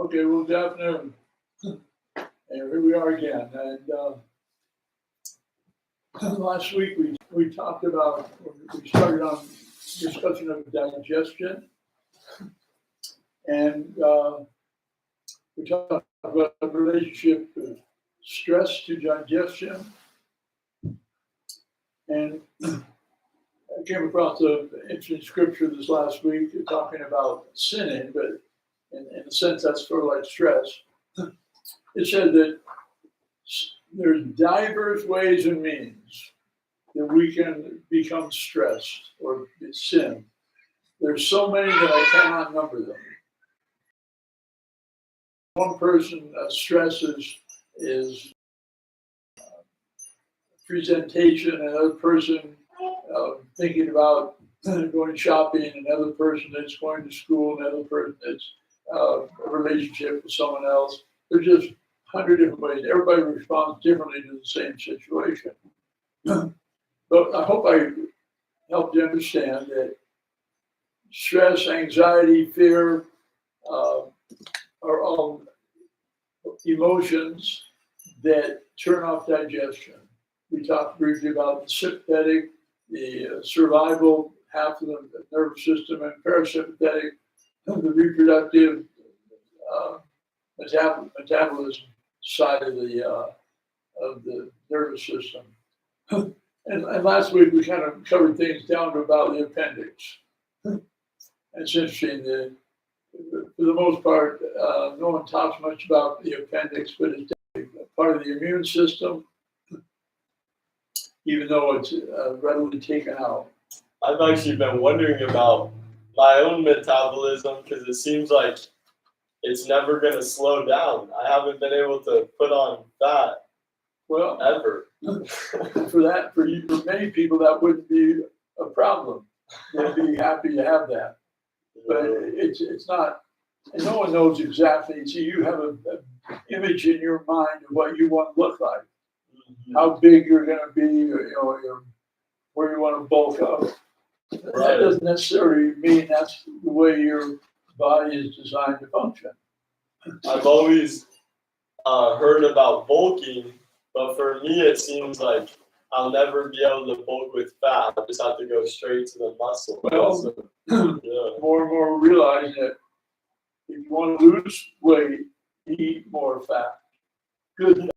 Okay, well, good afternoon. And here we are again. And last week we talked about, we started on discussion of digestion. And we talked about the relationship of stress to digestion. And I came across an interesting scripture this last week talking about sinning, but in a sense that's sort of like stress. It said that there's diverse ways and means that we can become stressed or sin. There's so many that I cannot number them. One person stresses is presentation, another person thinking about going shopping, another person that's going to school, another person that's a relationship with someone else. There's just 100 different ways. Everybody responds differently to the same situation. But I hope I helped you understand that stress, anxiety, fear are all emotions that turn off digestion. We talked briefly about the sympathetic, the survival half of the nervous system, and parasympathetic, the reproductive metabolism side of the nervous system. And last week we kind of covered things down to about the appendix. And it's interesting that for the most part, no one talks much about the appendix, but it's part of the immune system, even though it's readily taken out. I've actually been wondering about my own metabolism because it seems like it's never going to slow down. I haven't been able to put on fat ever. For many people, that wouldn't be a problem. They'd be happy to have that. But it's not, and no one knows exactly. See, you have an image in your mind of what you want to look like, how big you're going to be, where you want to bulk up. That doesn't necessarily mean that's the way your body is designed to function. I've always heard about bulking, but for me it seems like I'll never be able to bulk with fat. I just have to go straight to the muscle. Well, more and more we realize that if you want to lose weight, eat more fat. Good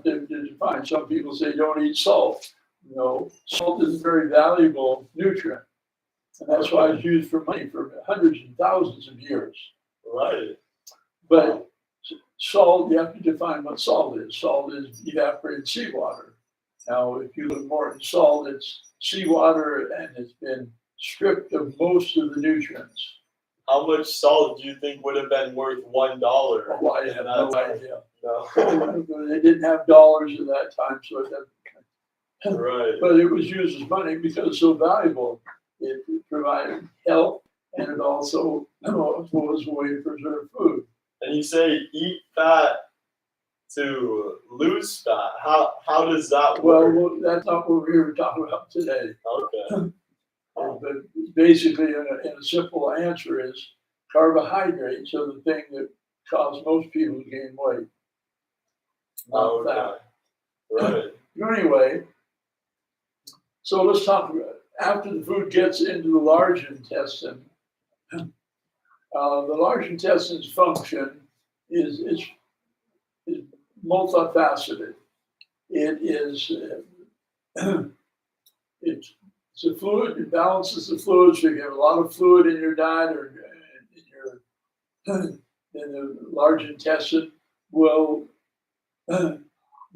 to define. Some people say don't eat salt. No, salt is a very valuable nutrient. And that's why it's used for money for hundreds and thousands of years. Right. But salt, you have to define what salt is. Salt is evaporated seawater. Now, if you look more at salt, it's seawater and it's been stripped of most of the nutrients. How much salt do you think would have been worth $1? Oh, I have no idea. No. They didn't have dollars at that time, so it doesn't. Right. But it was used as money because it's so valuable. It provided health and it also was a way to preserve food. And you say eat fat to lose fat. How does that work? Well, that's not what we're here to talk about today. Okay. But basically, in a simple answer is carbohydrates are the thing that cause most people to gain weight. Not fat. Right. Anyway, so let's talk about after the food gets into the large intestine. The large intestine's function is multifaceted. It is it's a fluid. It balances the fluid. So if you have a lot of fluid in your diet or in the large intestine will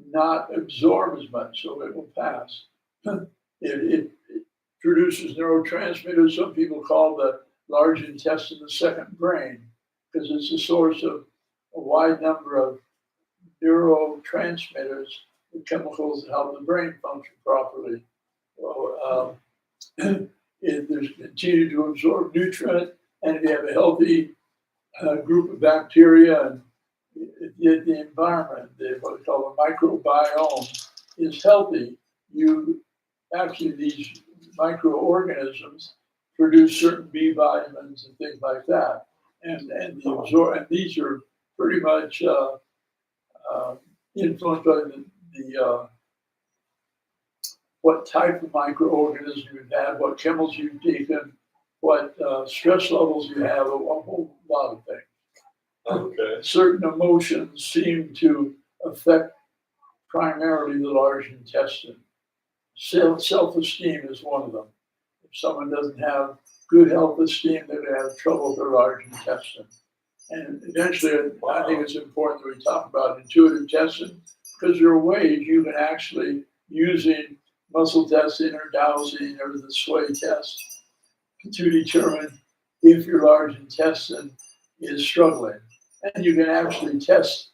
not absorb as much, so it will pass. It produces neurotransmitters. Some people call the large intestine the second brain because it's the source of a wide number of neurotransmitters, the chemicals that help the brain function properly. Well, there's continue to absorb nutrient, and if you have a healthy group of bacteria and the environment, what we call the microbiome, is healthy, these microorganisms produce certain B vitamins and things like that. and and these are pretty much influenced by the what type of microorganism you've had, what chemicals you've taken, what stress levels you have, a whole lot of things. Okay. Certain emotions seem to affect primarily the large intestine. Self-esteem is one of them. If someone doesn't have good self-esteem, they're going to have trouble with their large intestine. And eventually, I think it's important that we talk about intuitive testing because there are ways you can actually, using muscle testing or dowsing or the sway test, to determine if your large intestine is struggling. And you can actually test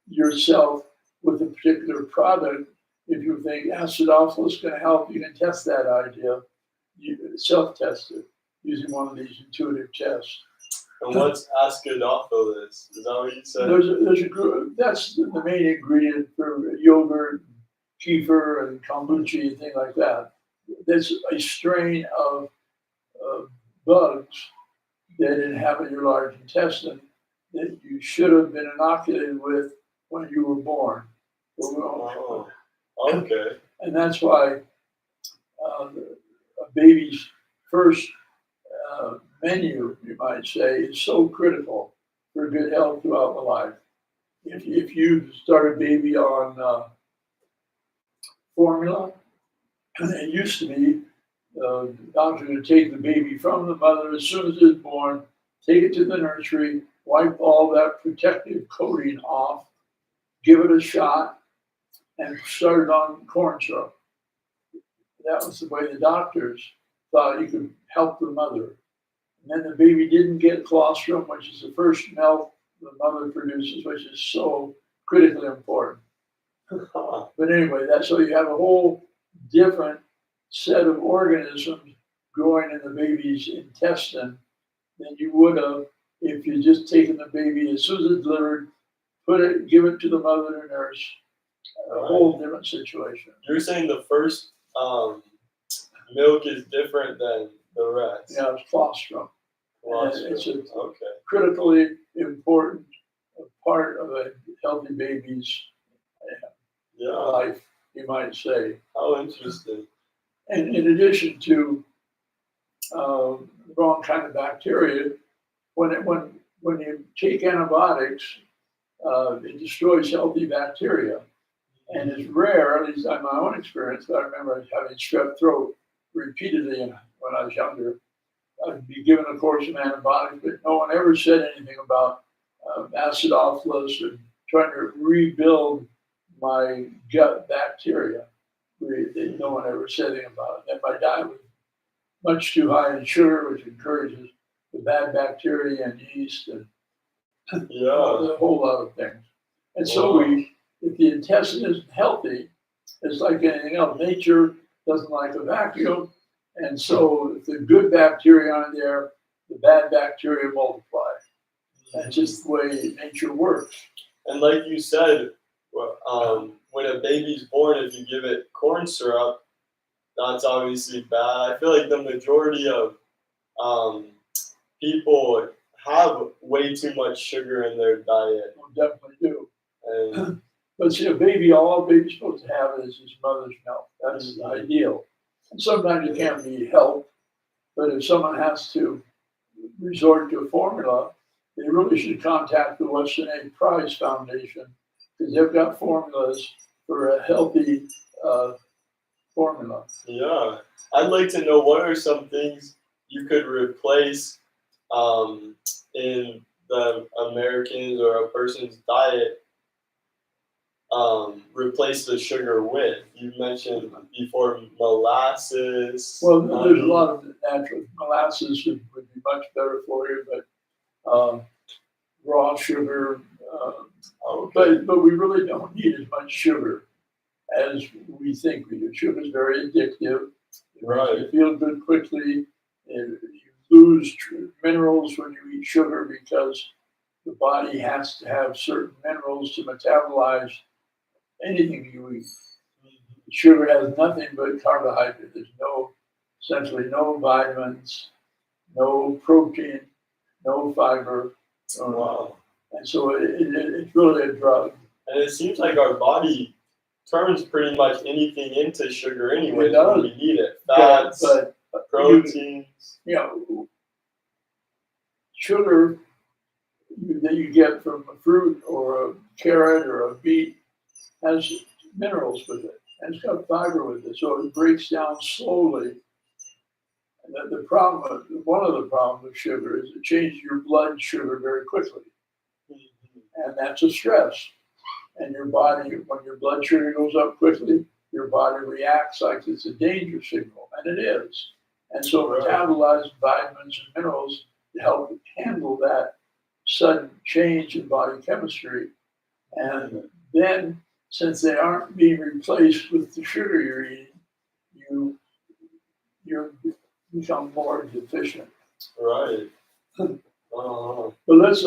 yourself with a particular product. If you think acidophilus is going to help, you can test that idea. You self-test it using one of these intuitive tests. And what's acidophilus? Is that what you said? There's a group, that's the main ingredient for yogurt, kefir, and kombucha, and things like that. There's a strain of bugs that inhabit your large intestine that you should have been inoculated with when you were born. Oh, okay. And that's why a baby's first menu, you might say, is so critical for good health throughout the life. If you start a baby on formula, it used to be the doctor would take the baby from the mother as soon as it's born, take it to the nursery, wipe all that protective coating off, give it a shot, and start it on corn syrup. That was the way the doctors thought you could help the mother. And then the baby didn't get colostrum, which is the first milk the mother produces, which is so critically important. But anyway, that's so you have a whole different set of organisms growing in the baby's intestine than you would have if you just taken the baby as soon as it's delivered, give it to the mother and nurse. A whole different situation. You're saying the first milk is different than the rest? Yeah, it's colostrum. Colostrum. It's a Okay. critically important part of a healthy baby's life, you might say. How interesting. And in addition to the wrong kind of bacteria, when you take antibiotics, it destroys healthy bacteria. And it's rare, at least in my own experience, but I remember having strep throat repeatedly when I was younger. I'd be given a course of antibiotics, but no one ever said anything about acidophilus and trying to rebuild my gut bacteria. No one ever said anything about it. And my diet was much too high in sugar, which encourages the bad bacteria and yeast and a whole lot of things. And so if the intestine isn't healthy, it's like anything else. Nature doesn't like a vacuum. And so if the good bacteria aren't there, the bad bacteria multiply. That's just the way nature works. And like you said, when a baby's born, if you give it corn syrup, that's obviously bad. I feel like the majority of people have way too much sugar in their diet. We definitely do. And but see, all a baby's supposed to have is his mother's milk. That's ideal. And sometimes it can't be helped, but if someone has to resort to a formula, they really should contact the Weston A. Price Foundation because they've got formulas for a healthy formula. Yeah, I'd like to know what are some things you could replace in the Americans or a person's diet. Replace the sugar with. You mentioned before molasses. Well, there's a lot of natural molasses would be much better for you, but raw sugar. But we really don't need as much sugar as we think we do. Sugar is very addictive. It makes you feel good quickly. You lose minerals when you eat sugar because the body has to have certain minerals to metabolize anything you eat. Sugar has nothing but carbohydrate. There's essentially no vitamins, no protein, no fiber. Wow. And so it's really a drug. And it seems like our body turns pretty much anything into sugar anyway It does. when we need it. Fats, But proteins. you know, sugar that you get from a fruit or a carrot or a beet has minerals with it, and it's got fiber with it, so it breaks down slowly. And one of the problems with sugar is it changes your blood sugar very quickly, and that's a stress. And your body, when your blood sugar goes up quickly, your body reacts like it's a danger signal, and it is. And so metabolize vitamins and minerals to help handle that sudden change in body chemistry. And then, since they aren't being replaced with the sugar you're eating, you become more deficient. Right. But let's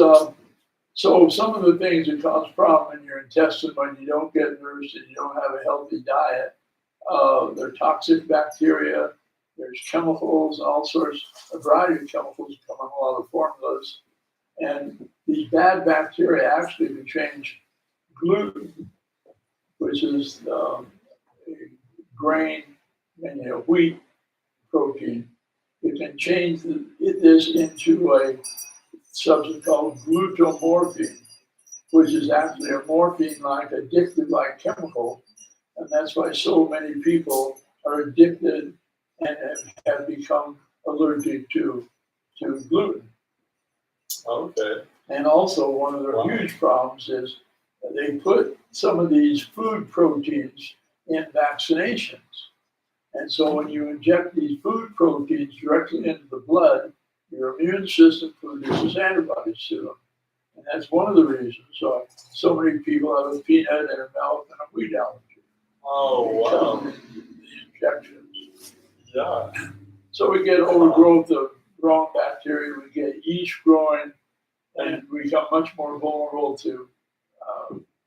so some of the things that cause problem in your intestine when you don't get nourished and you don't have a healthy diet, there are toxic bacteria, there's chemicals, all sorts, a variety of chemicals come in a lot of formulas. And these bad bacteria actually can change gluten, which is a grain and wheat protein. It can change this into a substance called glutamorphine, which is actually a morphine-like, addictive-like chemical. And that's why so many people are addicted and have become allergic to gluten. Okay. And also one of the huge problems is they put some of these food proteins in vaccinations. And so when you inject these food proteins directly into the blood, your immune system produces antibodies to them. And that's one of the reasons so many people have a peanut and a milk and a wheat allergy. Oh, wow. The injections. Yeah. So we get overgrowth of wrong bacteria, we get yeast growing, and we become much more vulnerable to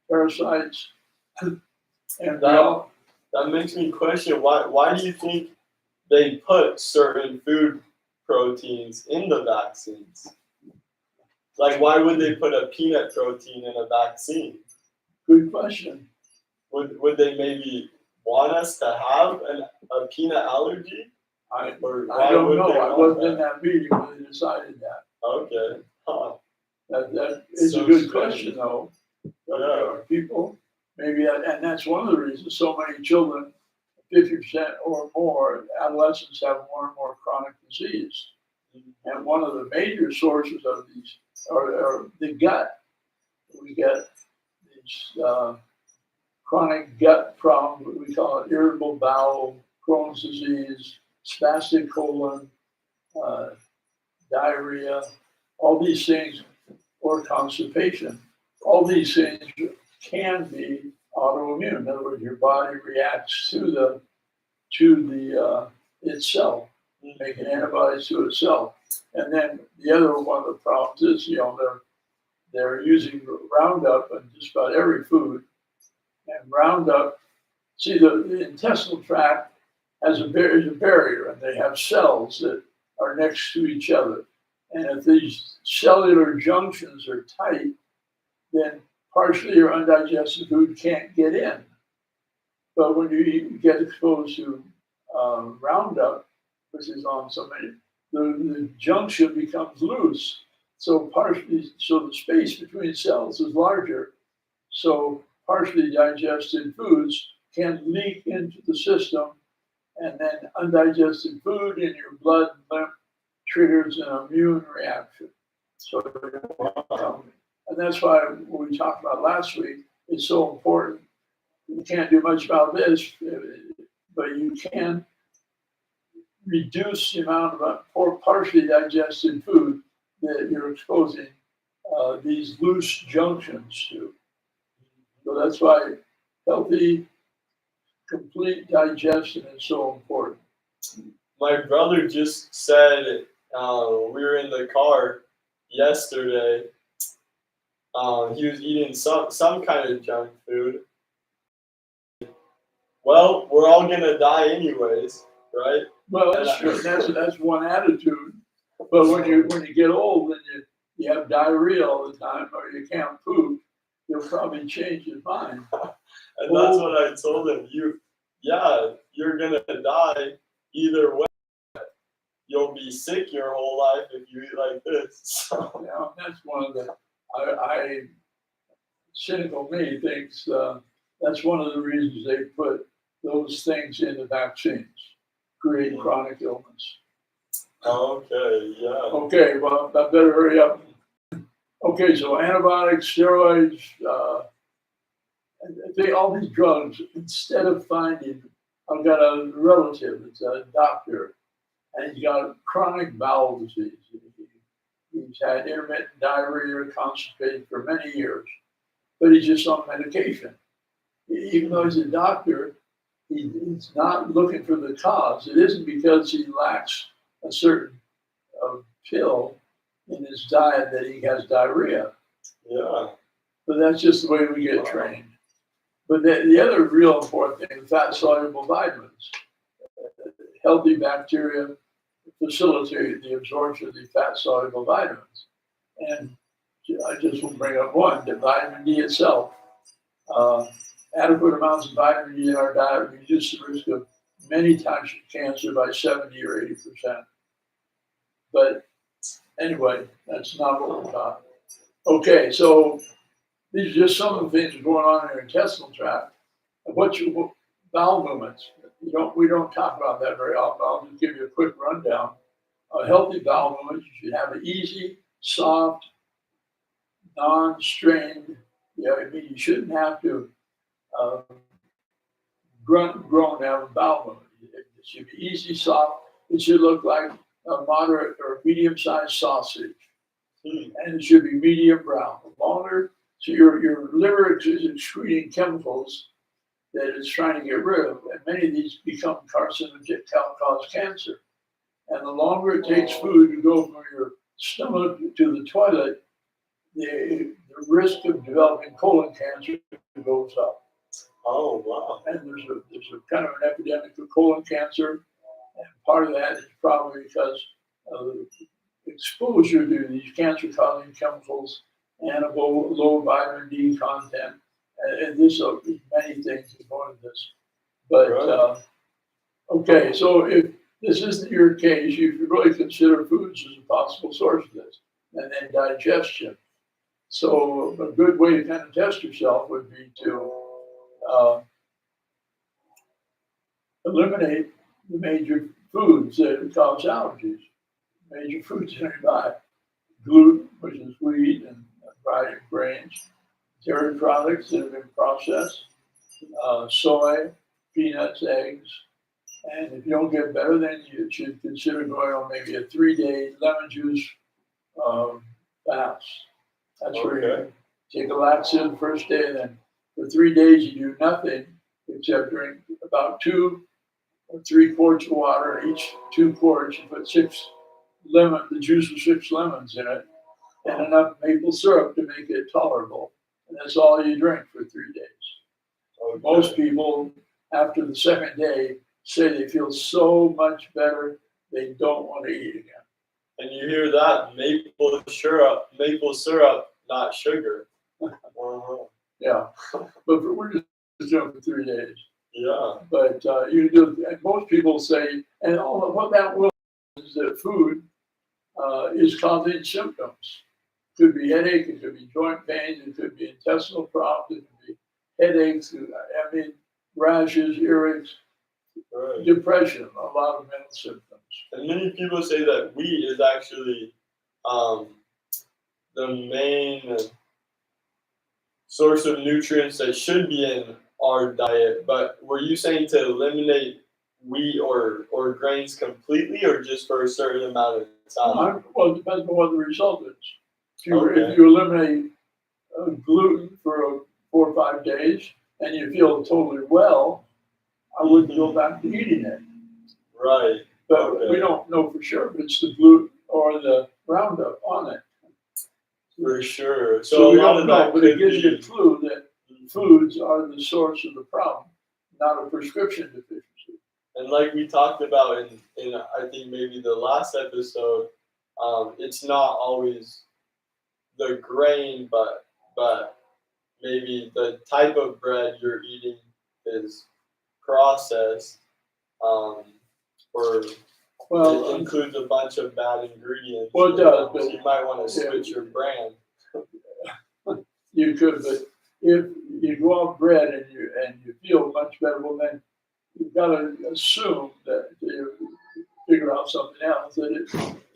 parasites. And that makes me question why do you think they put certain food proteins in the vaccines? Like, why would they put a peanut protein in a vaccine? Good question. Would they maybe want us to have a peanut allergy? I don't know. I wasn't in that meeting when they decided that. Okay. Huh. That is a good question, though. People, maybe, and that's one of the reasons so many children, 50% or more, adolescents have more and more chronic disease. And one of the major sources of these are the gut. We get these chronic gut problems, we call it irritable bowel, Crohn's disease, spastic colon, diarrhea, all these things, or constipation. All these things can be autoimmune. In other words, your body reacts to the itself, making antibodies to itself. And then the other one of the problems is, they're using Roundup in just about every food. And Roundup, see, the intestinal tract has a barrier, and they have cells that are next to each other. And if these cellular junctions are tight, then partially your undigested food can't get in. But when you get exposed to Roundup, which is on so many, the junction becomes loose. So the space between cells is larger. So partially digested foods can leak into the system, and then undigested food in your blood and lymph triggers an immune reaction. So, and that's why what we talked about last week is so important. You can't do much about this, but you can reduce the amount of partially digested food that you're exposing these loose junctions to. So that's why healthy, complete digestion is so important. My brother just said we were in the car yesterday. He was eating some kind of junk food. Well, we're all gonna die anyways, right? Well, that's true. That's one attitude. But when you get old and you have diarrhea all the time or you can't poop, you'll probably change his mind. And that's what I told him. You're gonna die either way. You'll be sick your whole life if you eat like this. So. Yeah, that's one of the. I cynical me thinks that's one of the reasons they put those things in the vaccines, create chronic illness. Okay, yeah. Okay, well, I better hurry up. Okay, so antibiotics, steroids, all these drugs, instead of finding, I've got a relative that's a doctor, and he's got chronic bowel disease. He's had intermittent diarrhea, constipated for many years, but he's just on medication. Even though he's a doctor, he's not looking for the cause. It isn't because he lacks a certain pill in his diet that he has diarrhea. Yeah. But that's just the way we get trained. But the other real important thing, fat-soluble vitamins. Healthy bacteria facilitate the absorption of the fat-soluble vitamins. And I just will bring up one, the vitamin D itself. Adequate amounts of vitamin D in our diet reduce the risk of many types of cancer by 70 or 80%. But anyway, that's not what we're talking. Okay, so these are just some of the things that are going on in your intestinal tract. What's your bowel movements? We don't talk about that very often. I'll just give you a quick rundown. A healthy bowel movement, you should have an easy, soft, non-strained. You shouldn't have to groan to have a bowel movement. It should be easy, soft. It should look like a moderate or medium-sized sausage, and it should be medium brown. The longer, so your liver is excreting chemicals that it's trying to get rid of, and many of these become carcinogenic, cause cancer. And the longer it takes food to go from your stomach to the toilet, the risk of developing colon cancer goes up. Oh, wow. And there's a kind of an epidemic of colon cancer, and part of that is probably because of exposure to these cancer-causing chemicals and a low vitamin D content. And this many things that go into this. But okay, so if this isn't your case, you should really consider foods as a possible source of this, and then digestion. So a good way to kind of test yourself would be to eliminate the major foods that cause allergies. Major foods in your diet: gluten, which is wheat and fried grains; dairy products that have been processed; soy, peanuts, eggs. And if you don't get better, then you should consider going on maybe a 3-day lemon juice fast. That's where you take a laxative the first day, and then for 3 days you do nothing except drink about 2 or 3 quarts of water. And each 2 quarts, you put the juice of 6 lemons in it, and enough maple syrup to make it tolerable. And that's all you drink for 3 days. Okay. Most people, after the second day, say they feel so much better, they don't want to eat again. And you hear that, maple syrup, not sugar. Yeah, but we're just doing it for 3 days. Yeah. But you do, and most people say, and all of what that will is that food is causing symptoms. It could be headache, it could be joint pain, it could be intestinal problems, it could be headaches, rashes, earaches, depression, a lot of mental symptoms. And many people say that wheat is actually the main source of nutrients that should be in our diet. But were you saying to eliminate wheat or grains completely, or just for a certain amount of time? Well, it depends on what the result is. If you eliminate gluten for 4 or 5 days and you feel totally well, I wouldn't go back to eating it. Right. But we don't know for sure if it's the gluten or the Roundup on it. For sure. So we don't know, but it gives you a clue that foods are the source of the problem, not a prescription deficiency. And like we talked about in I think maybe the last episode, it's not always the grain, but maybe the type of bread you're eating is processed, or it includes a bunch of bad ingredients. Well, it does, but so you might want to switch your brand. You could, but if you go off bread and you feel much better, well then you've got to assume that you figure out something else that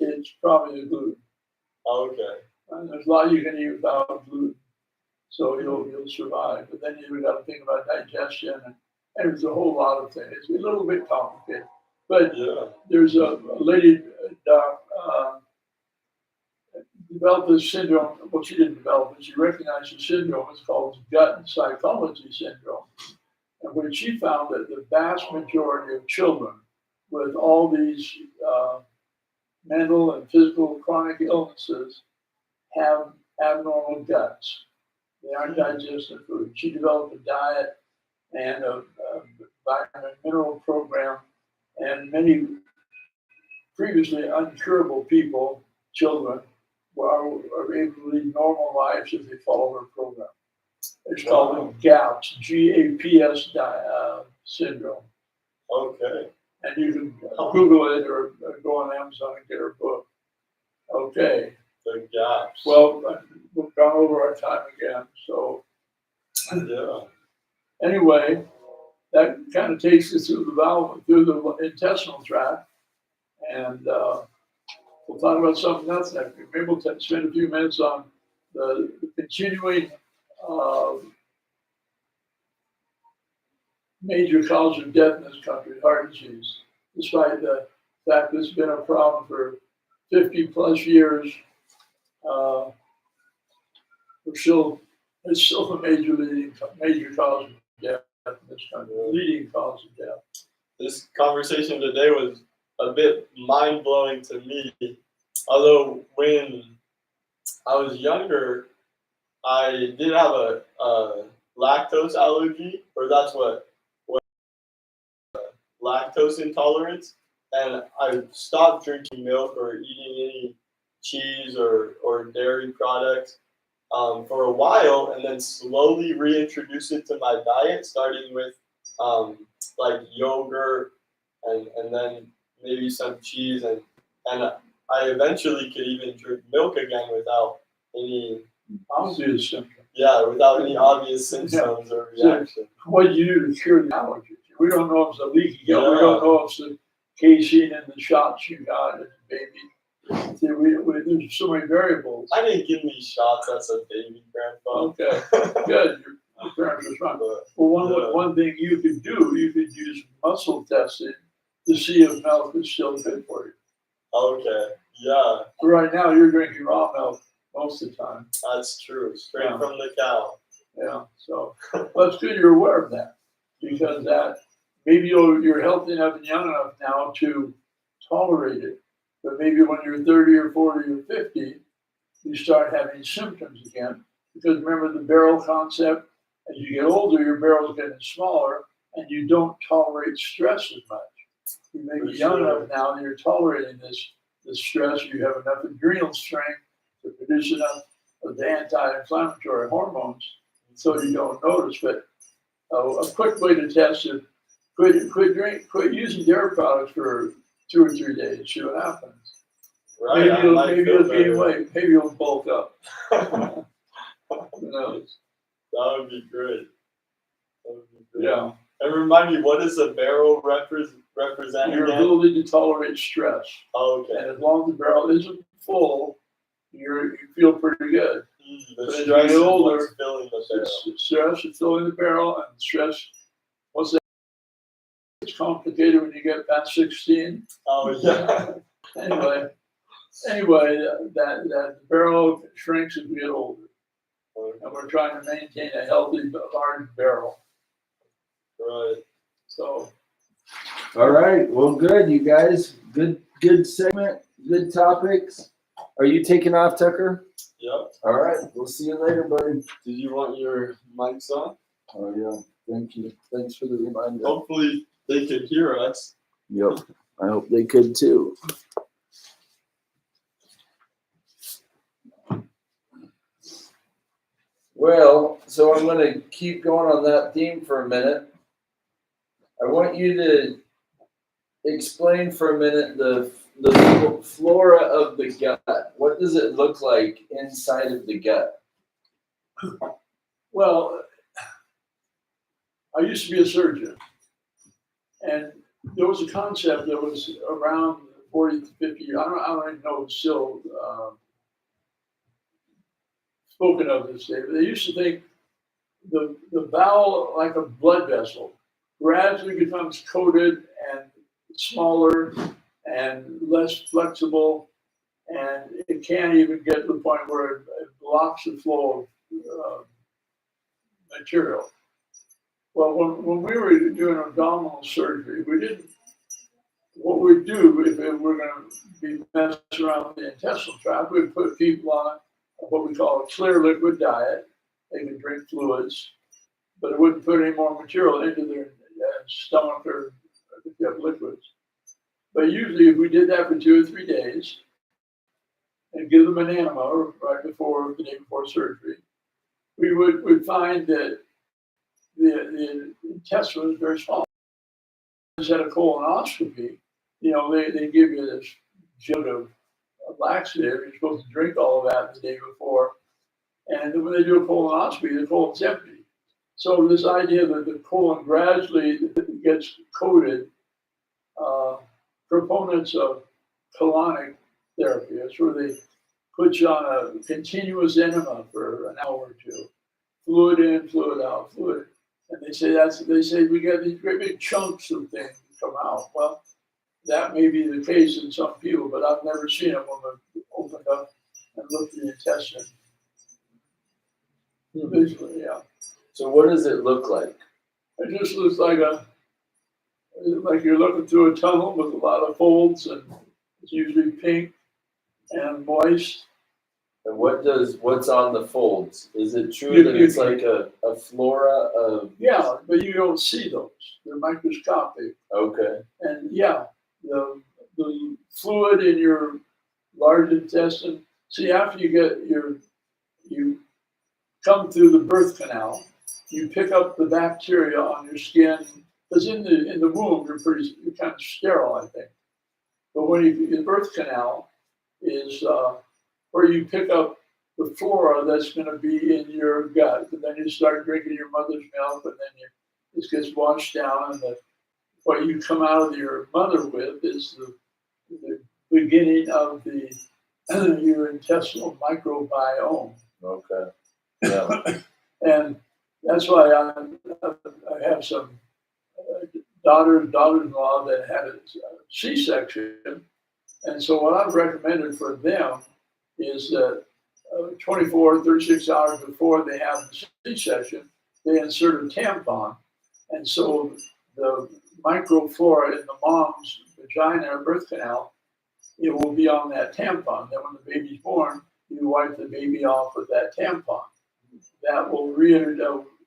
it's probably the gluten. Okay. And there's a lot you can eat without gluten, so you'll survive. But then you've got to think about digestion and there's a whole lot of things. It's a little bit complicated, but Yeah. there's a lady developed this syndrome. Well, she didn't develop it. She recognized the syndrome. It's called gut psychology syndrome. And when she found that the vast majority of children with all these mental and physical chronic illnesses have abnormal guts. They aren't digesting food. She developed a diet and a vitamin mineral program, and many previously uncurable people, children, are able to lead normal lives if they follow her program. It's called GAPS, GAPS syndrome. Okay. And you can Google it or go on Amazon and get her book. Okay. The GAPS. Well, we've gone over our time again. So, yeah. Anyway, that kind of takes us through the intestinal tract. And we'll talk about something else next. Maybe we'll spend a few minutes on the continuing major cause of death in this country, heart disease. Despite the fact that it's been a problem for 50 plus years, it's still a major cause of death in this country, leading cause of death. This conversation today was a bit mind-blowing to me. Although when I was younger, I did have a lactose allergy, or that's what lactose intolerance, and I stopped drinking milk or eating any cheese or dairy products for a while, and then slowly reintroduced it to my diet, starting with like yogurt and then maybe some cheese, and I eventually could even drink milk again without any obvious symptoms. Yeah, without any obvious symptoms or reaction. So what do you do to cure the allergy? We don't know if it's a leaky gut. We don't know if it's the casein in the shots you got as a baby. See, there's so many variables. I didn't give me shots as a baby, Grandpa. Okay, good. Your parents are fine. Well, one thing you could do, you could use muscle testing to see if milk is still good for you. Okay, yeah. But right now, you're drinking raw milk most of the time. That's true, straight from the cow. Yeah, so well, it's good you're aware of that, because that maybe you're healthy enough and young enough now to tolerate it, but maybe when you're 30 or 40 or 50, you start having symptoms again. Because remember the barrel concept, as you get older, your barrel's getting smaller and you don't tolerate stress as much. You may be young enough now that you're tolerating this stress, you have enough adrenal strength to produce enough of the anti-inflammatory hormones so you don't notice. But a quick way to test it, quit using dairy products for 2 or 3 days, see what happens. Right, maybe you'll gain weight, maybe you'll bulk up. Who knows? That would be great. Yeah. And remind me, what does a barrel represent Your again? ability to tolerate stress. Okay. And as long as the barrel isn't full, you feel pretty good. The but stress as you get older, is filling the barrel. Stress is filling the barrel, and stress, what's that? It's complicated when you get past 16. Oh, yeah. Anyway, that barrel shrinks as we get older. And we're trying to maintain a healthy, large barrel. Right. So. All right. Well, good, you guys. Good segment. Good topics. Are you taking off, Tucker? Yep. All right. We'll see you later, buddy. Did you want your mics on? Oh, yeah. Thank you. Thanks for the reminder. Hopefully they could hear us. Yep. I hope they could too. Well, so I'm gonna keep going on that theme for a minute. I want you to explain for a minute the flora of the gut. What does it look like inside of the gut? Well, I used to be a surgeon, and there was a concept that was around 40 to 50 years. I don't even know if it's still spoken of this day, but they used to think the bowel, like a blood vessel, gradually becomes coated and smaller and less flexible, and it can't even get to the point where it blocks the flow of material. Well, when we were doing abdominal surgery, we didn't. What we'd do if we're going to be messing around with the intestinal tract, we'd put people on what we call a clear liquid diet. They could drink fluids, but it wouldn't put any more material into their stomach or if you have liquids. But usually, if we did that for 2 or 3 days and give them an enema right before the day before surgery, we would find that the intestine was very small. Just had a colonoscopy, they give you this jug of laxative. You're supposed to drink all of that the day before. And when they do a colonoscopy, the colon's empty. So this idea that the colon gradually gets coated, proponents of colonic therapy, that's where they put you on a continuous enema for an hour or two. Fluid in, fluid out, fluid. And they say we get these great big chunks of things come out. Well, that may be the case in some people, but I've never seen it when we opened up and looked at the intestine. Visually, yeah. So what does it look like? It just looks like you're looking through a tunnel with a lot of folds, and it's usually pink and moist. And what's on the folds? Is it true that it's like a flora of? Yeah, but you don't see those. They're microscopic. Okay. And yeah, the fluid in your large intestine. See, after you come through the birth canal, you pick up the bacteria on your skin. Because in the womb, you're kind of sterile, I think. But when the birth canal is where you pick up the flora that's going to be in your gut, and then you start drinking your mother's milk, and then this gets washed down, and what you come out of your mother with is the beginning of your intestinal microbiome. Okay. Yeah. And that's why I have some daughters-in-law that had a C-section, and so what I've recommended for them is that 24, 36 hours before they have the C-section, they insert a tampon, and so the microflora in the mom's vagina or birth canal, it will be on that tampon. Then when the baby's born, you wipe the baby off with that tampon. That will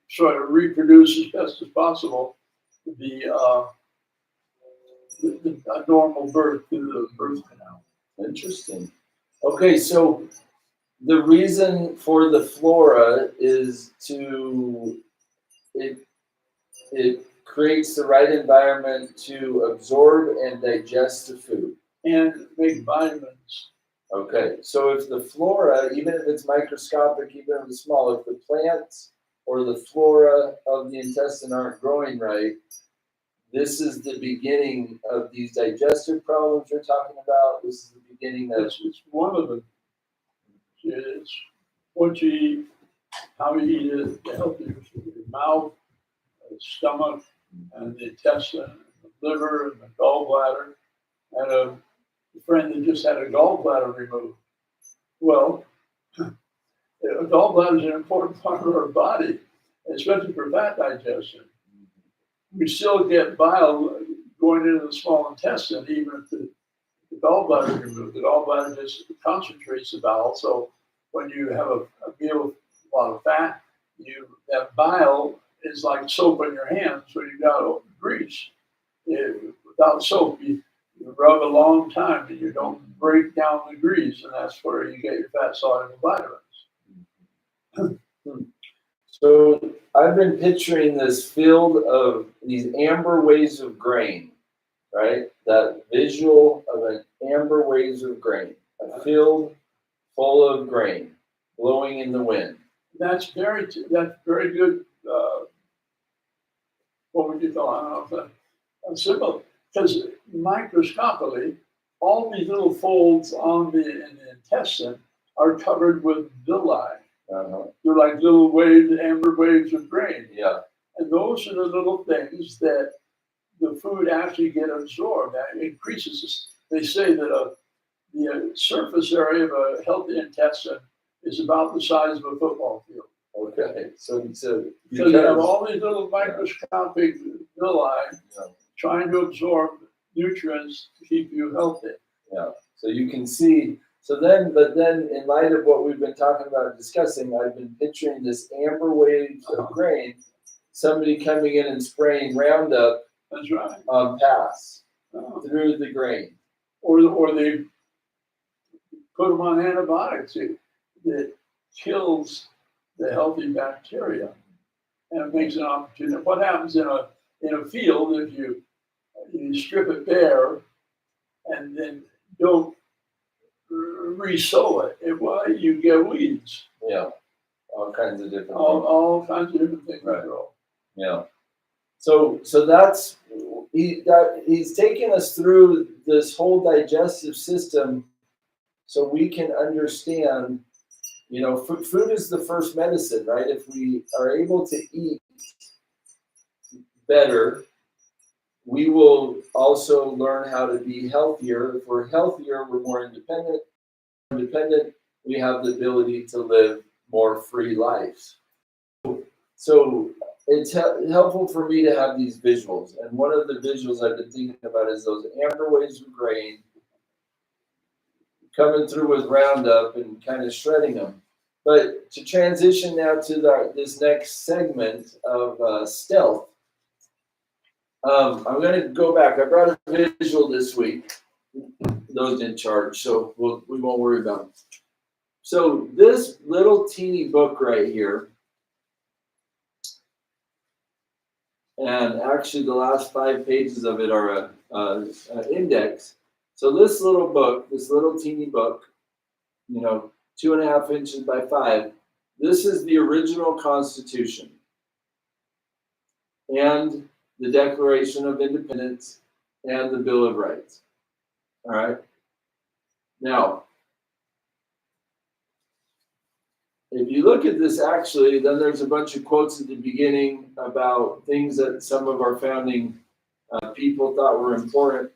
sort of reproduce as best as possible the normal birth through the birth canal. Interesting. Okay, so the reason for the flora is it creates the right environment to absorb and digest the food. And make vitamins. Okay, so if the flora, even if it's microscopic, even if it's small, if the plants or the flora of the intestine aren't growing right, this is the beginning of these digestive problems you're talking about. This is the beginning of. It's one of them. It's what you eat, how you eat it, the health of your mouth, the stomach, and the intestine, and the liver, and the gallbladder. And a friend that just had a gallbladder removed. Well, a gallbladder is an important part of our body, especially for fat digestion. We still get bile going into the small intestine, even if the gallbladder is removed. The gallbladder just concentrates the bile. So when you have a meal with a lot of fat, that bile is like soap on your hands. So you've got grease. Without soap, you rub a long time and you don't break down the grease, and that's where you get your fat soluble vitamins. So I've been picturing this field of these amber waves of grain, right? That visual of an amber waves of grain, a field full of grain blowing in the wind. That's very good. What would you call it? I don't know, simple. Because microscopically, all these little folds in the intestine are covered with villi. They're like little waves, amber waves of grain. Yeah. And those are the little things that the food actually get absorbed. That increases this. They say that the surface area of a healthy intestine is about the size of a football field. Okay. So So you have all these little microscopic villi trying to absorb nutrients to keep you healthy. Yeah. So you can see. So then, but then, in light of what we've been talking about and discussing, I've been picturing this amber waves of grain. Somebody coming in and spraying Roundup. That's right. On pass through the grain. Or they put them on antibiotics that kills the healthy bacteria, and it makes an opportunity. What happens in a field if you strip it bare and then don't re-sow it? You get weeds. Yeah, all kinds of different. All kinds of different things grow. Yeah. So that's he's taking us through this whole digestive system, so we can understand. You know, food is the first medicine, right? If we are able to eat better, we will also learn how to be healthier. If we're healthier, we're more independent. We have the ability to live more free lives. So it's helpful for me to have these visuals. And one of the visuals I've been thinking about is those amber waves of grain coming through with Roundup and kind of shredding them. But to transition now to this next segment of stealth, I'm going to go back. I brought a visual this week. Those didn't charge, so we won't worry about them. So this little teeny book right here, and actually the last 5 pages of it are an index. So this little book, this little teeny book, 2.5 inches by 5, this is the original Constitution and the Declaration of Independence and the Bill of Rights. All right. Now, if you look at this, actually, then there's a bunch of quotes at the beginning about things that some of our founding people thought were important.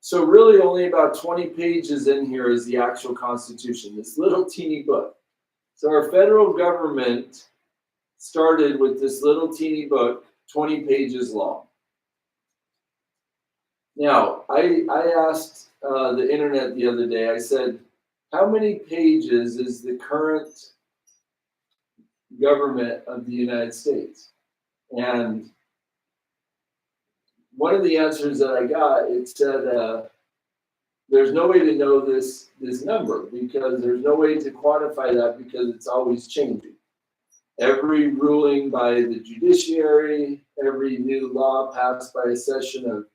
So really only about 20 pages in here is the actual Constitution, this little teeny book. So our federal government started with this little teeny book, 20 pages long. Now, I asked the internet the other day, I said, how many pages is the current government of the United States? And one of the answers that I got, it said, there's no way to know this number because there's no way to quantify that because it's always changing. Every ruling by the judiciary, every new law passed by a session of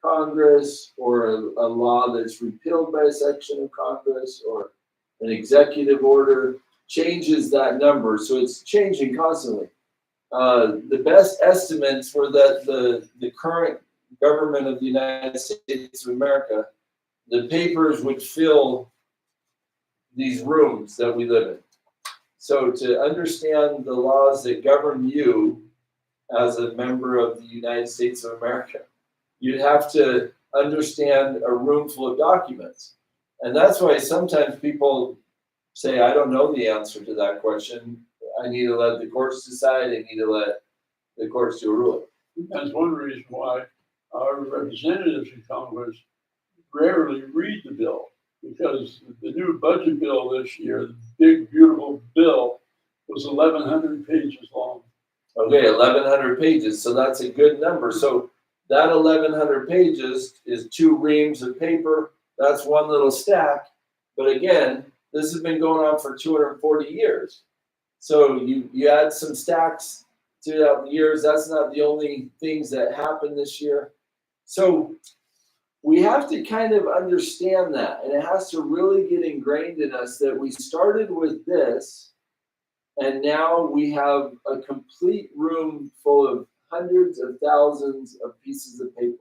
Congress, or a law that's repealed by a section of Congress, or an executive order changes that number. So it's changing constantly. The best estimates were that the current government of the United States of America, the papers would fill these rooms that we live in. So to understand the laws that govern you as a member of the United States of America, you'd have to understand a room full of documents. And that's why sometimes people say, I don't know the answer to that question. I need to let the courts decide. I need to let the courts do a ruling. That's one reason why our representatives in Congress rarely read the bill, because the new budget bill this year, the big, beautiful bill, was 1,100 pages long. Okay, 1,100 pages. So that's a good number. So that 1,100 pages is 2 reams of paper. That's one little stack. But again, this has been going on for 240 years. So you add some stacks throughout the years. That's not the only things that happen this year. So we have to kind of understand that, and it has to really get ingrained in us that we started with this, and now we have a complete room full of hundreds of thousands of pieces of paper.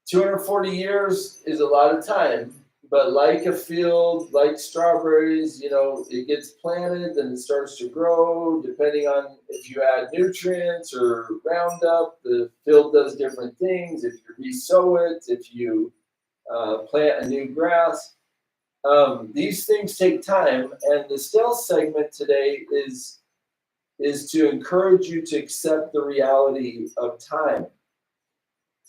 240 years is a lot of time, but like a field, like strawberries, it gets planted and it starts to grow. Depending on if you add nutrients or Roundup, the field does different things. If you re-sow it, if you plant a new grass, these things take time. And the stealth segment today is to encourage you to accept the reality of time.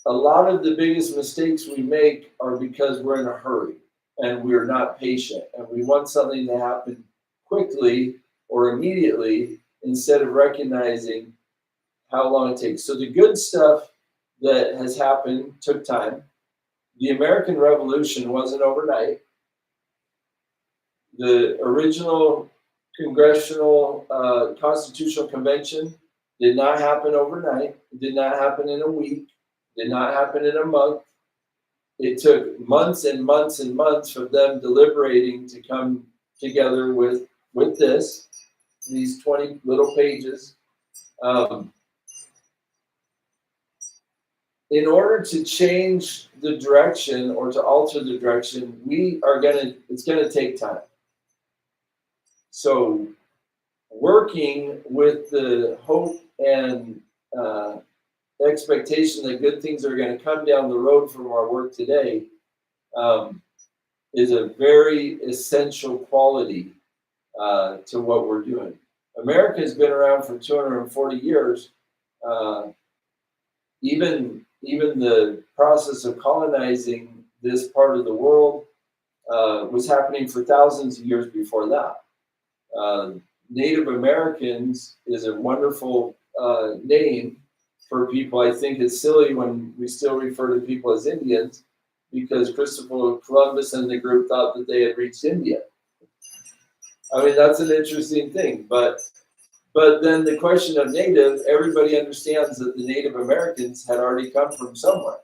A lot of the biggest mistakes we make are because we're in a hurry and we're not patient and we want something to happen quickly or immediately instead of recognizing how long it takes. So the good stuff that has happened took time. The American Revolution wasn't overnight. The original Congressional Constitutional Convention did not happen overnight. It did not happen in a week. Did not happen in a month. It took months and months and months of them deliberating to come together with this, these 20 little pages. In order to change the direction or to alter the direction, it's gonna take time. So working with the hope and expectation that good things are going to come down the road from our work today is a very essential quality to what we're doing. America has been around for 240 years. Even the process of colonizing this part of the world was happening for thousands of years before that. Native Americans is a wonderful name for people. I think it's silly when we still refer to people as Indians because Christopher Columbus and the group thought that they had reached India. I mean, that's an interesting thing. But then the question of native, everybody understands that the Native Americans had already come from somewhere.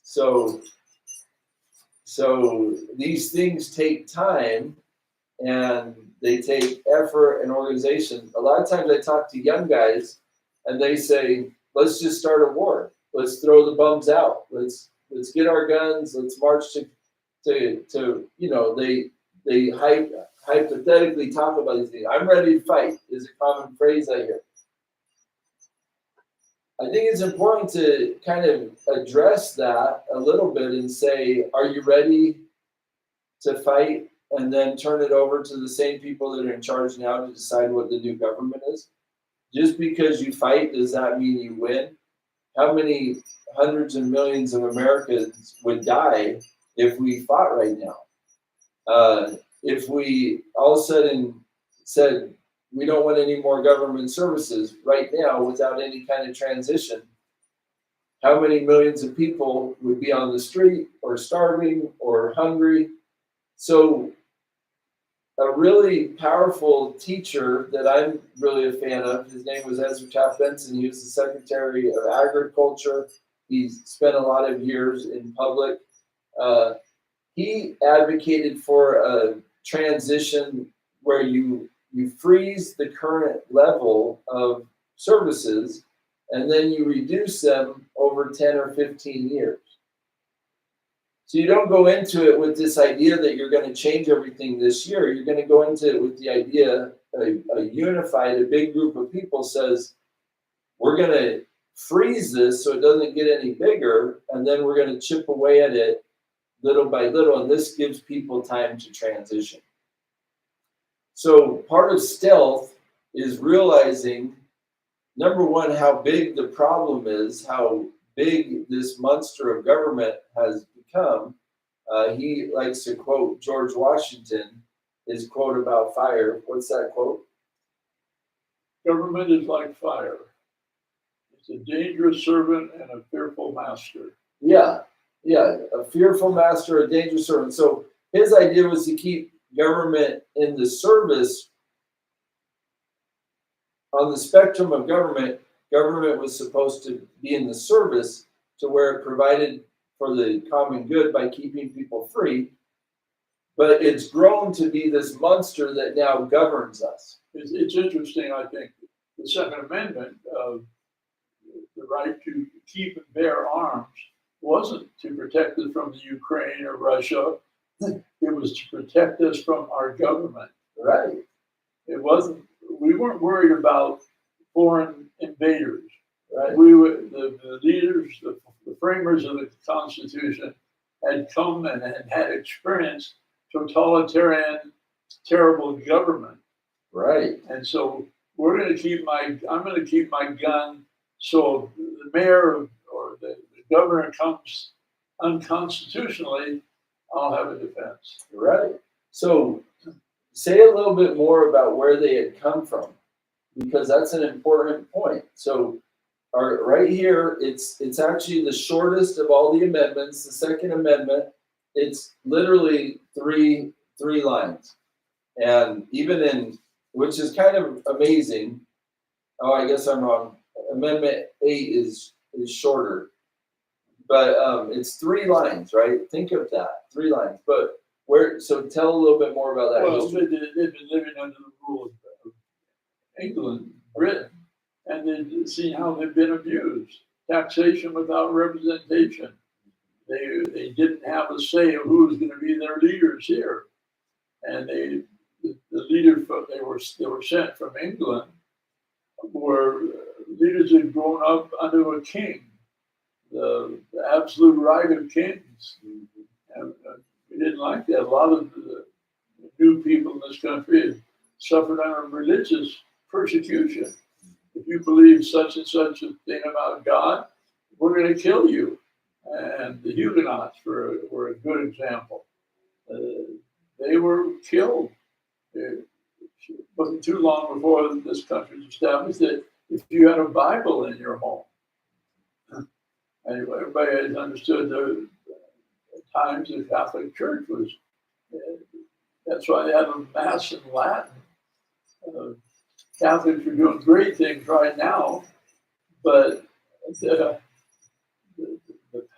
So these things take time and they take effort and organization. A lot of times I talk to young guys and they say, let's just start a war. Let's throw the bums out. Let's get our guns. Let's march to they hypothetically talk about these things. I'm ready to fight is a common phrase I hear. I think it's important to kind of address that a little bit and say, are you ready to fight? And then turn it over to the same people that are in charge now to decide what the new government is. Just because you fight, does that mean you win? How many hundreds of millions of Americans would die if we fought right now? If we all of a sudden said, we don't want any more government services right now without any kind of transition, how many millions of people would be on the street or starving or hungry? So a really powerful teacher that I'm really a fan of, his name was Ezra Taft Benson. He was the Secretary of Agriculture. He spent a lot of years in public. He advocated for a transition where you freeze the current level of services and then you reduce them over 10 or 15 years. So you don't go into it with this idea that you're going to change everything this year. You're going to go into it with the idea, a big group of people says, we're going to freeze this so it doesn't get any bigger, and then we're going to chip away at it little by little, and this gives people time to transition. So part of stealth is realizing, number one, how big the problem is, how big this monster of government has become. He likes to quote George Washington, his quote about fire. What's that quote? Government is like fire. It's a dangerous servant and a fearful master. Yeah, a fearful master, a dangerous servant. So his idea was to keep government in the service, on the spectrum of government, government was supposed to be in the service to where it provided for the common good by keeping people free. But it's grown to be this monster that now governs us. It's interesting, I think, the Second Amendment of the right to keep and bear arms wasn't to protect us from the Ukraine or Russia. It was to protect us from our government. Right. It wasn't. We weren't worried about foreign invaders. Right. We were the leaders, the framers of the Constitution had come and had experienced totalitarian, terrible government. Right. And so I'm going to keep my gun. So if the mayor or the governor comes unconstitutionally, I'll have a defense. Right. So say a little bit more about where they had come from, because that's an important point. So right here, it's actually the shortest of all the amendments, the Second Amendment. It's literally three lines. And even in, which is kind of amazing. Oh, I guess I'm wrong. Amendment 8 is shorter. But it's 3 lines, right? Think of that, 3 lines. But so tell a little bit more about that. Well, they've been living under the rule of England, Britain, and they've seen how they've been abused. Taxation without representation. They didn't have a say of who was going to be their leaders here, and the leaders they were sent from England were leaders who had grown up under a king, the absolute right of kings, and we didn't like that. A lot of the new people in this country had suffered under religious persecution. If you believe such and such a thing about God, we're going to kill you. And the Huguenots were a good example. They were killed. It wasn't too long before this country was established that if you had a Bible in your home, anyway, everybody has understood the times the Catholic Church was. That's why they had a Mass in Latin. Catholics are doing great things right now, but the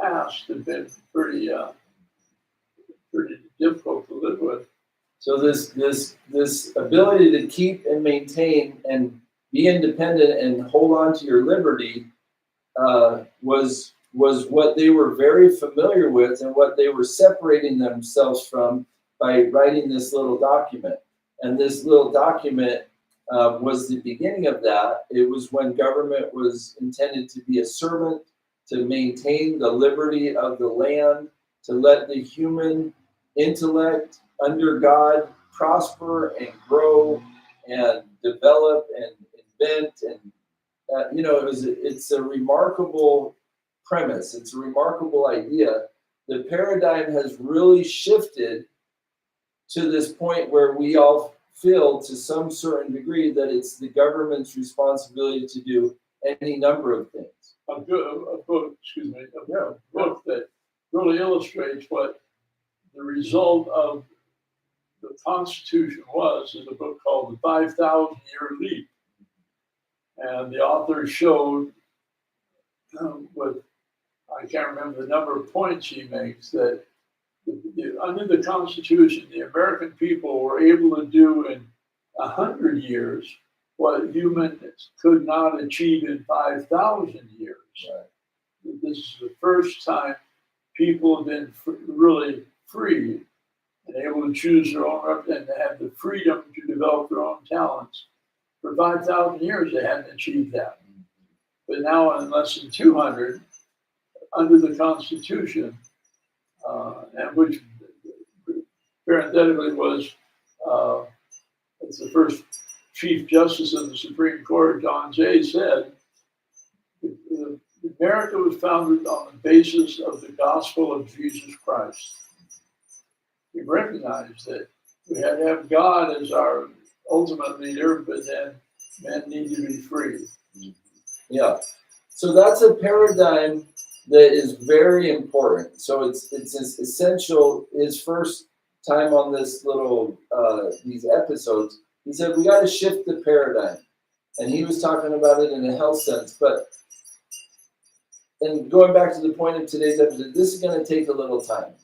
past has been pretty difficult to live with. So this ability to keep and maintain and be independent and hold on to your liberty was what they were very familiar with and what they were separating themselves from by writing this little document. And this little document was the beginning of that. It was when government was intended to be a servant, to maintain the liberty of the land, to let the human intellect under God prosper and grow and develop and invent. And it's a remarkable premise. It's a remarkable idea. The paradigm has really shifted to this point where we all feel to some certain degree that it's the government's responsibility to do any number of things. A book that really illustrates what the result of the Constitution is a book called The 5,000-Year Leap. And the author showed I can't remember the number of points he makes, that under the Constitution, the American people were able to do in 100 years what humans could not achieve in 5,000 years. Right. This is the first time people have been really free and able to choose their own and have the freedom to develop their own talents. For 5,000 years, they hadn't achieved that. But now, in less than 200, under the Constitution, and which parenthetically was it's the first Chief Justice of the Supreme Court, John Jay, said, America was founded on the basis of the gospel of Jesus Christ. We recognized that we had to have God as our ultimate leader, but then men need to be free. Yeah. So that's a paradigm that is very important. So it's essential. His first time on this little these episodes, he said we got to shift the paradigm, and he was talking about it in a health sense. But and going back to the point of today's episode, this is going to take a little time.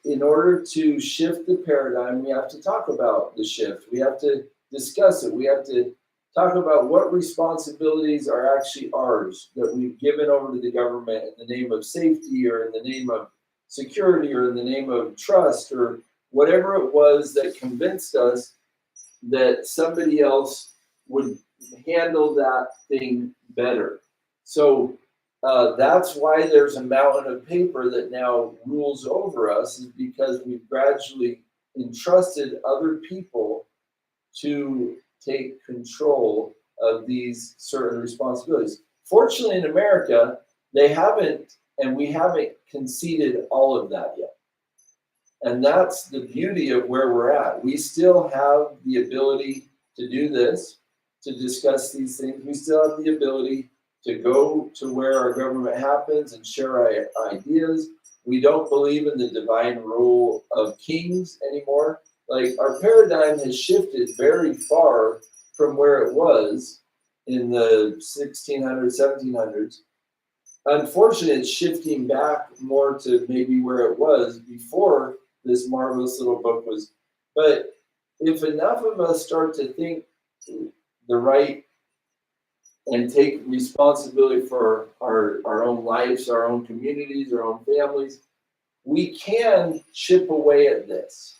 In order to shift the paradigm, we have to talk about the shift. We have to discuss it. We have to talk about what responsibilities are actually ours that we've given over to the government in the name of safety or in the name of security or in the name of trust or whatever it was that convinced us that somebody else would handle that thing better. So that's why there's a mountain of paper that now rules over us, is because we've gradually entrusted other people to take control of these certain responsibilities. Fortunately, in America, they haven't, and we haven't conceded all of that yet. And that's the beauty of where we're at. We still have the ability to do this, to discuss these things. We still have the ability to go to where our government happens and share our ideas. We don't believe in the divine rule of kings anymore. Like, our paradigm has shifted very far from where it was in the 1600s, 1700s. Unfortunately, it's shifting back more to maybe where it was before this marvelous little book was. But if enough of us start to think the right and take responsibility for our own lives, our own communities, our own families, we can chip away at this,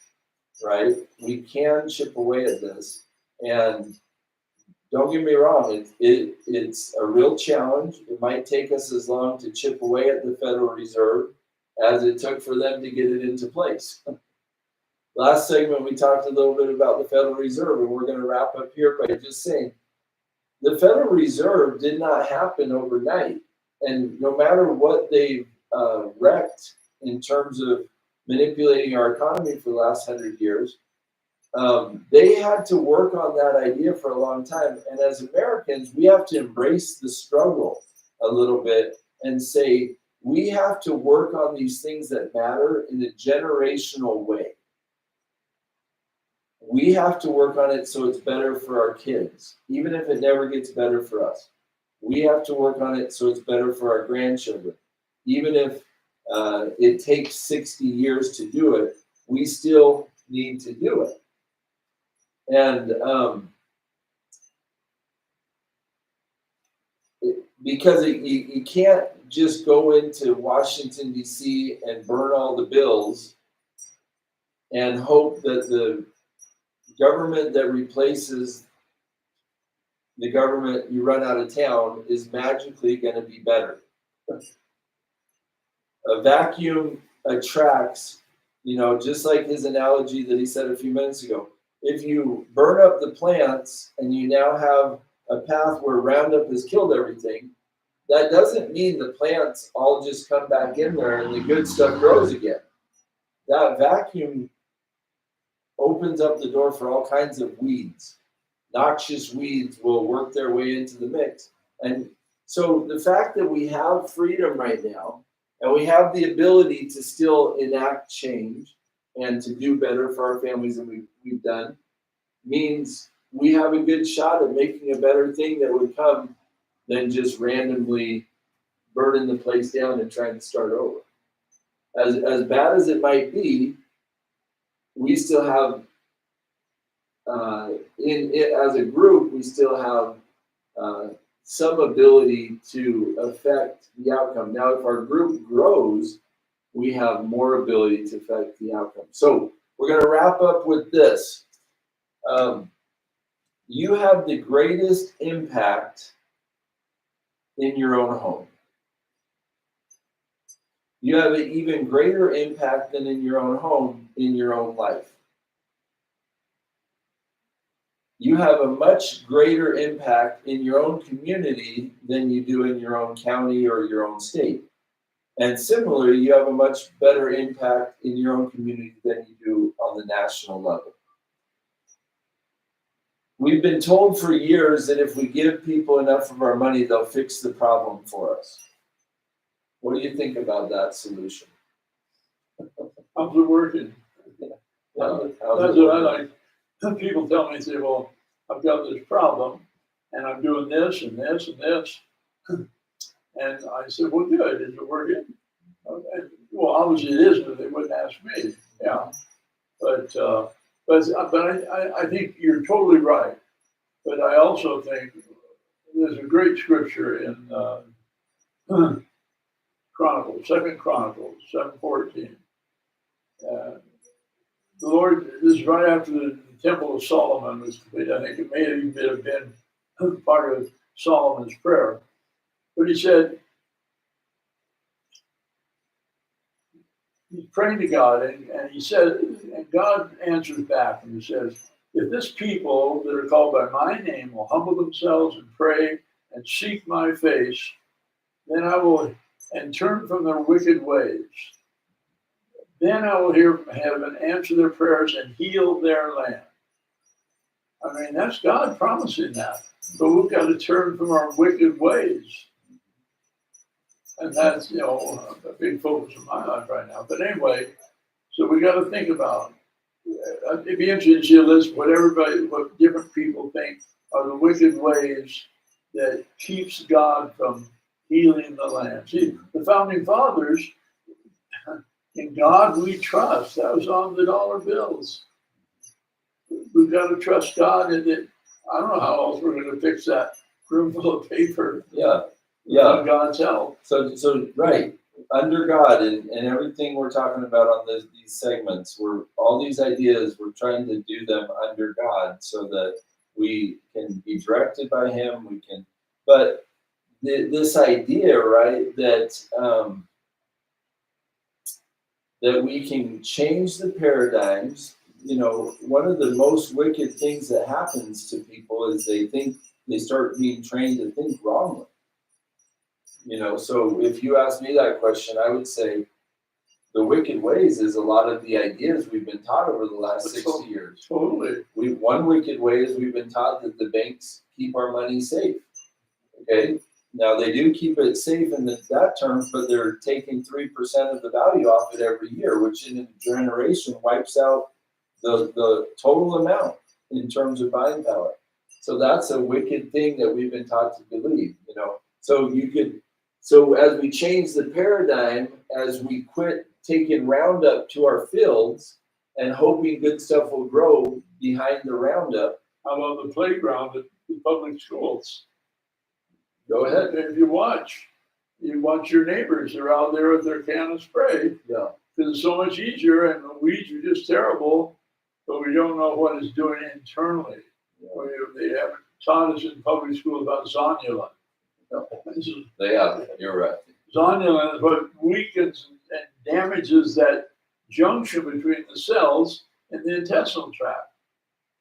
right? We can chip away at this. And don't get me wrong, it's a real challenge. It might take us as long to chip away at the Federal Reserve as it took for them to get it into place. Last segment, we talked a little bit about the Federal Reserve, and we're going to wrap up here by just saying, the Federal Reserve did not happen overnight. And no matter what they've wrecked in terms of manipulating our economy for the last 100 years, they had to work on that idea for a long time. And as Americans, we have to embrace the struggle a little bit and say, we have to work on these things that matter in a generational way. We have to work on it so it's better for our kids, even if it never gets better for us. We have to work on it so it's better for our grandchildren. Even if it takes 60 years to do it, we still need to do it. And because you can't just go into Washington, D.C. and burn all the bills and hope that the government that replaces the government you run out of town is magically going to be better. A vacuum attracts, just like his analogy that he said a few minutes ago. If you burn up the plants and you now have a path where Roundup has killed everything, that doesn't mean the plants all just come back in there and the good stuff grows again. That vacuum opens up the door for all kinds of weeds. Noxious weeds will work their way into the mix. And so the fact that we have freedom right now, and we have the ability to still enact change and to do better for our families than we've done, means we have a good shot at making a better thing that would come than just randomly burning the place down and trying to start over. As bad as it might be, we still have, as a group, we still have some ability to affect the outcome. Now, if our group grows, we have more ability to affect the outcome. So we're going to wrap up with this. You have the greatest impact in your own home. You have an even greater impact than in your own home in your own life. You have a much greater impact in your own community than you do in your own county or your own state. And similarly, you have a much better impact in your own community than you do on the national level. We've been told for years that if we give people enough of our money, they'll fix the problem for us. What do you think about that solution? How's it working? That's what I like. People tell me, say, well, I've got this problem and I'm doing this and this and this. And I said, well, good. Is it working? Well, obviously it isn't, or they wouldn't ask me. Yeah. But I think you're totally right. But I also think there's a great scripture in Chronicles, 2 Chronicles 7:14. The Lord, this is right after the Temple of Solomon was completed. I think it may have even been part of Solomon's prayer. But he said, he's praying to God, and he said, and God answers back, and he says, if this people that are called by my name will humble themselves and pray and seek my face, then I will, and turn from their wicked ways. Then I will hear from heaven, answer their prayers, and heal their land. I mean, that's God promising that. But we've got to turn from our wicked ways. And that's, a big focus of my life right now. But anyway, so we got to think about it. It'd be interesting to see a list of what different people think are the wicked ways that keeps God from healing the land. See, the founding fathers, in God we trust. That was on the dollar bills. We've got to trust God, and I don't know how else we're going to fix that room full of paper. Yeah. Without God's help. So right, under God, and everything we're talking about on these segments, all these ideas, we're trying to do them under God so that we can be directed by Him. But this idea, right, that we can change the paradigms. One of the most wicked things that happens to people is they start being trained to think wrongly. So if you ask me that question, I would say the wicked ways is a lot of the ideas we've been taught over the last 60 years. Totally. One wicked way is we've been taught that the banks keep our money safe. Okay. Now they do keep it safe in that term, but they're taking 3% of the value off it every year, which in a generation wipes out the total amount in terms of buying power. So that's a wicked thing that we've been taught to believe, So as we change the paradigm, as we quit taking Roundup to our fields and hoping good stuff will grow behind the Roundup. How about the playground at the public schools? Go ahead. If you watch your neighbors. They're out there with their can of spray. Yeah. Because it's so much easier, and the weeds are just terrible, but we don't know what it's doing internally. They haven't taught us in public school about zonulin. They have. You're right. Zonulin is what weakens and damages that junction between the cells and the intestinal tract.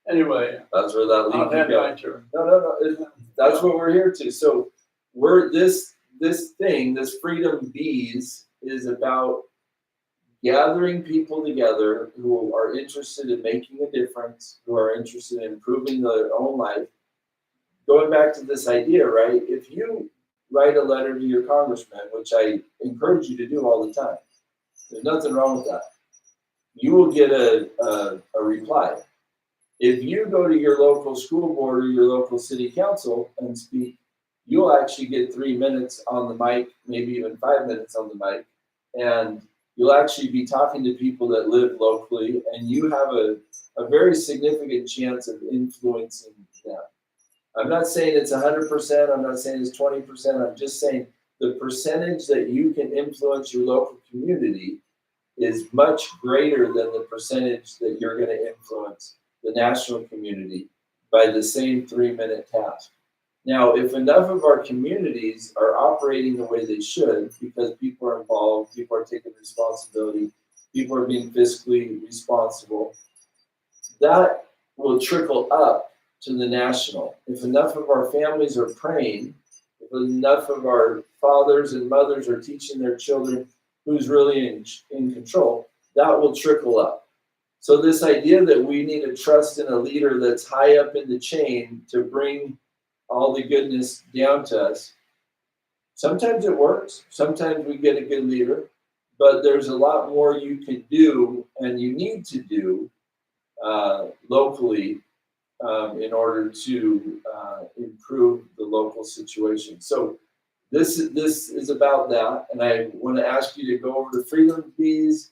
Anyway, that's where that I've had my turn. No. That's what we're here to. So this Freedom Bees is about gathering people together who are interested in making a difference, who are interested in improving their own life. Going back to this idea, right? If you write a letter to your congressman, which I encourage you to do all the time, there's nothing wrong with that. You will get a reply. If you go to your local school board or your local city council and speak, you'll actually get 3 minutes on the mic, maybe even 5 minutes on the mic, and you'll actually be talking to people that live locally, and you have a very significant chance of influencing them. I'm not saying it's 100%, I'm not saying it's 20%, I'm just saying the percentage that you can influence your local community is much greater than the percentage that you're going to influence the national community by the same 3-minute task. Now, if enough of our communities are operating the way they should, because people are involved, people are taking responsibility, people are being fiscally responsible, that will trickle up to the national. If enough of our families are praying, if enough of our fathers and mothers are teaching their children who's really in control, that will trickle up. So this idea that we need to trust in a leader that's high up in the chain to bring all the goodness down to us, sometimes it works. Sometimes we get a good leader, but there's a lot more you can do and you need to do locally in order to improve the local situation. So this is about that, and I want to ask you to go over to Freedom Fees,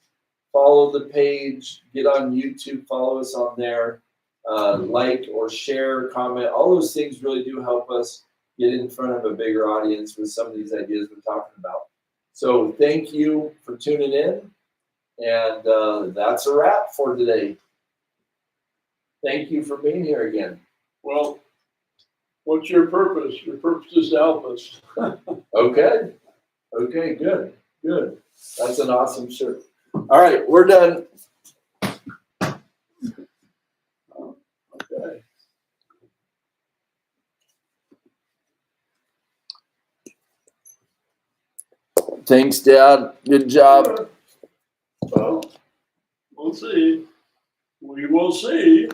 follow the page, get on YouTube, follow us on there, like or share, comment. All those things really do help us get in front of a bigger audience with some of these ideas we're talking about. So thank you for tuning in, and that's a wrap for today. Thank you for being here again. Well, what's your purpose? Your purpose is to help us. Okay. Okay, good. Good. That's an awesome shirt. All right, we're done. Okay. Thanks, Dad. Good job. Well, we'll see. We will see.